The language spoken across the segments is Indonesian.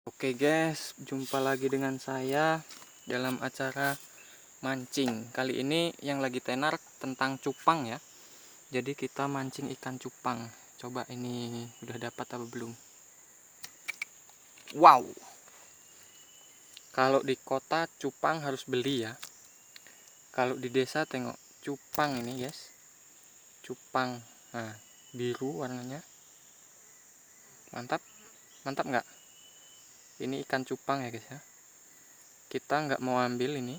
Oke guys, jumpa lagi dengan saya dalam acara mancing. Kali ini yang lagi tenar tentang cupang ya. Jadi kita mancing ikan cupang. Coba ini udah dapat apa belum? Wow. Kalau di kota cupang harus beli ya. Kalau di desa tengok cupang ini guys. Cupang. Nah, biru warnanya. Mantap. Mantap nggak? Ini ikan cupang ya guys ya. Kita nggak mau ambil ini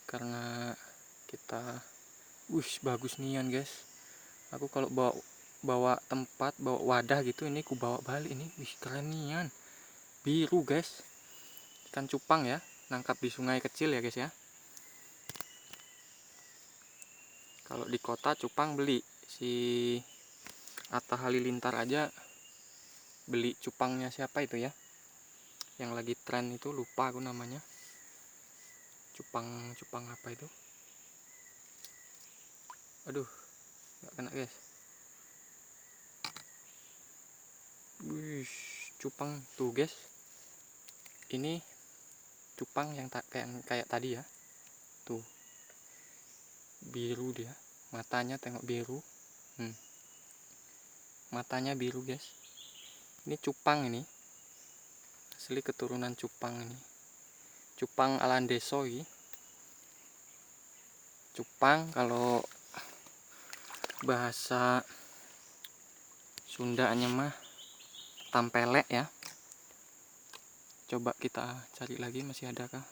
karena kita bagus nian guys. Aku kalau bawa tempat, bawa wadah gitu, ini ku bawa balik ini. Keren nian. Biru guys. Ikan cupang ya, nangkap di sungai kecil ya guys ya. Kalau di kota cupang beli. Si Atta Halilintar aja beli cupangnya siapa itu ya? Yang lagi tren itu, lupa aku namanya. Cupang apa itu? Aduh, nggak kena guys. Wih, cupang tuh guys. Ini cupang yang kayak tadi ya. Tuh. Biru dia. Matanya tengok biru. Matanya biru guys. Ini cupang ini. Asli keturunan cupang ini. Cupang alandeso ini. Cupang kalau bahasa Sundanya mah tampelek ya. Coba kita cari lagi, masih adakah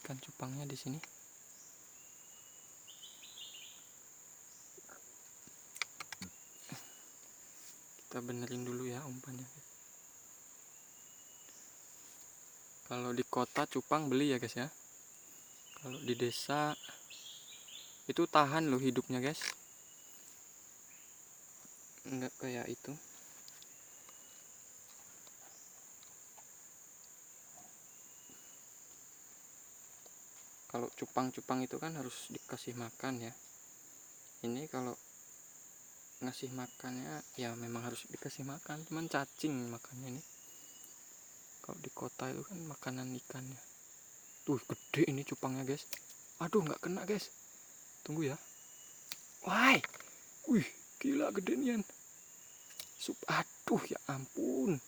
ikan cupangnya di sini? Kita benerin dulu ya umpannya. Kalau di kota cupang beli ya guys ya. Kalau di desa itu tahan loh hidupnya guys. Enggak kayak itu. Kalau cupang-cupang itu kan harus dikasih makan ya. Ini kalau ngasih makannya ya memang harus dikasih makan, cuman cacing makannya ini. Kalau di kota itu kan makanan ikannya. Tuh gede ini cupangnya guys. Aduh nggak kena guys. Tunggu ya. Wah, wih gila gede nian. Aduh ya ampun.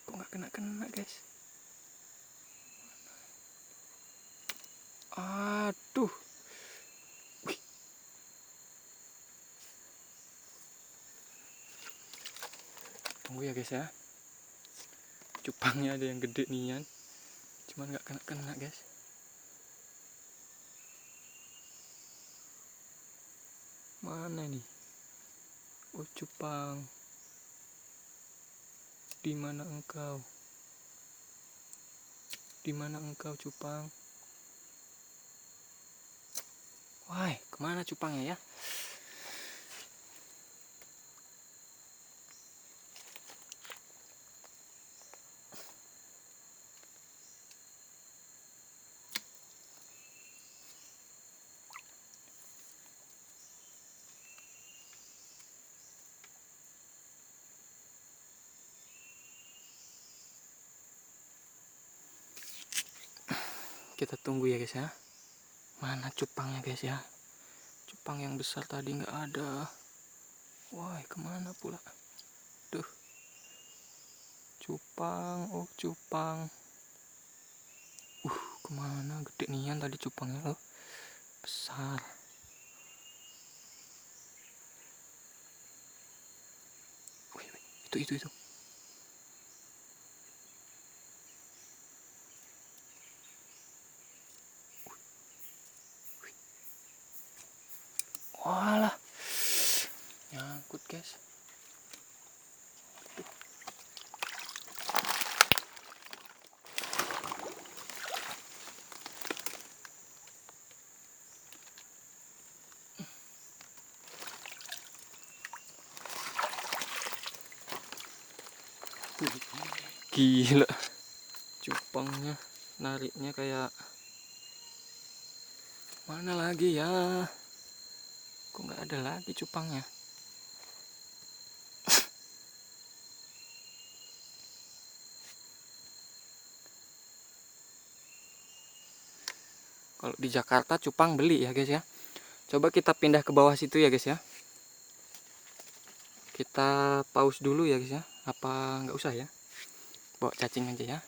Kok nggak kena guys. Aduh. Wih. Tunggu ya guys ya. Cupangnya ada yang gede nian. Cuman nggak kena guys. Mana nih? Oh cupang. Di mana engkau? Di mana engkau cupang? Wah, kemana cupangnya ya? Kita tunggu ya guys ya. Mana cupangnya guys ya? Cupang yang besar tadi nggak ada. Wah, kemana pula? Duh. Cupang, oh cupang. Kemana? Gede nian tadi cupangnya loh. Besar. Wih, itu. Walah. Nyangkut guys. Gila. Cupangnya nariknya kayak mana lagi ya? Kok nggak ada lagi cupangnya? Kalau di Jakarta cupang beli ya guys ya. Coba kita pindah ke bawah situ ya guys ya. Kita pause dulu ya guys ya. Apa nggak usah ya? Bawa cacing aja ya.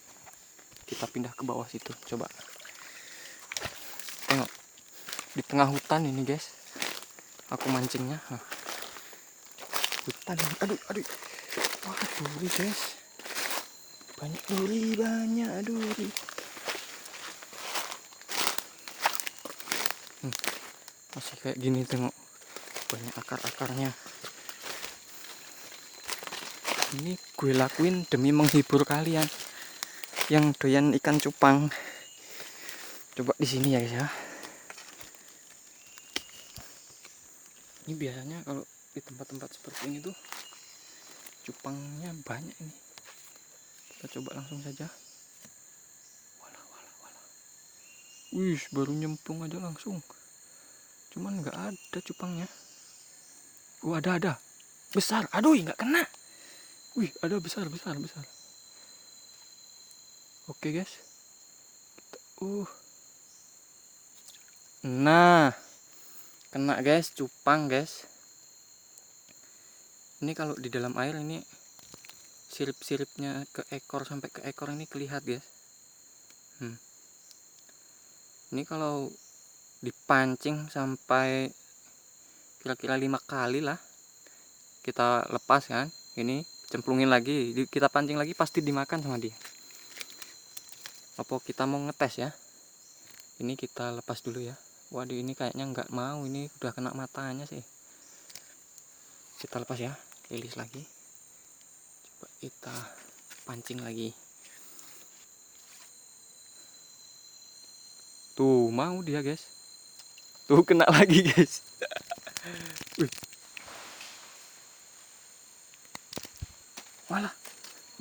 Kita pindah ke bawah situ. Coba. Tengok. Di tengah hutan ini guys. Aku mancingnya. Nah. Hutan. Aduh, aduh. Wah, duri guys. Banyak duri, banyak duri. Masih kayak gini, tengok. Banyak akar-akarnya. Ini gue lakuin demi menghibur kalian yang doyan ikan cupang. Coba di sini ya guys ya. Ini biasanya kalau di tempat-tempat seperti ini tuh cupangnya banyak ini. Kita coba langsung saja. Walah, walah, walah. Wih, baru nyemplung aja langsung. Cuman nggak ada cupangnya. Ada. Besar. Aduh, nggak kena. Wih, ada besar. Oke guys. Nah, kena guys, cupang guys. Ini kalau di dalam air ini sirip-siripnya ke ekor sampai ke ekor ini kelihatan guys. Ini kalau dipancing sampai kira-kira 5 kali lah, kita lepas kan, ini cemplungin lagi, kita pancing lagi, pasti dimakan sama dia. Apa kita mau ngetes ya? Ini kita lepas dulu ya. Waduh, ini kayaknya nggak mau, ini udah kena matanya sih. Kita lepas ya, rilis lagi. Coba kita pancing lagi. Tuh, mau dia guys. Tuh, kena lagi guys. Malah,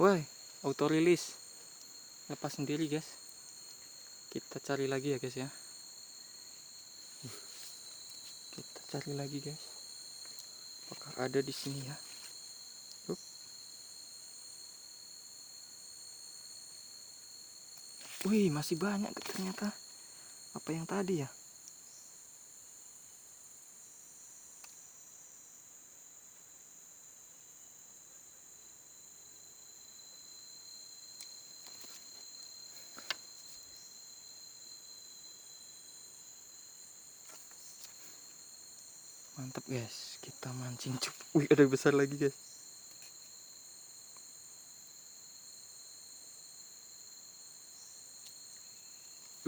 woi, auto rilis, lepas sendiri guys. Kita cari lagi ya guys ya. Kita cari lagi guys. Apakah ada di sini ya? Wih, masih banyak ternyata. Apa yang tadi ya? Mantap guys, kita mancing cupang. Wih, ada besar lagi guys.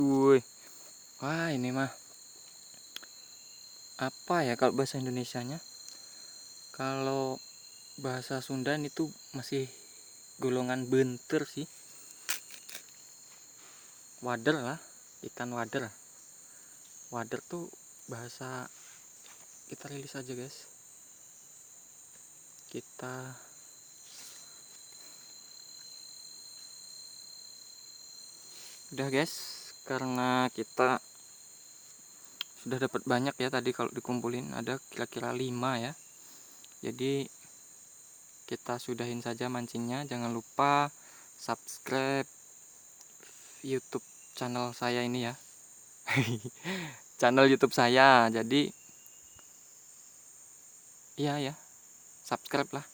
Wih, wah ini mah apa ya kalau bahasa Indonesianya? Kalau bahasa Sunda itu masih golongan benter sih. Wader lah, ikan wader. Wader tuh bahasa, kita rilis aja guys. Kita udah guys, karena kita sudah dapat banyak ya tadi, kalau dikumpulin ada kira-kira 5 ya. Jadi kita sudahin saja mancingnya. Jangan lupa subscribe YouTube channel saya ini ya. Channel YouTube saya. Jadi iya ya, subscribe lah.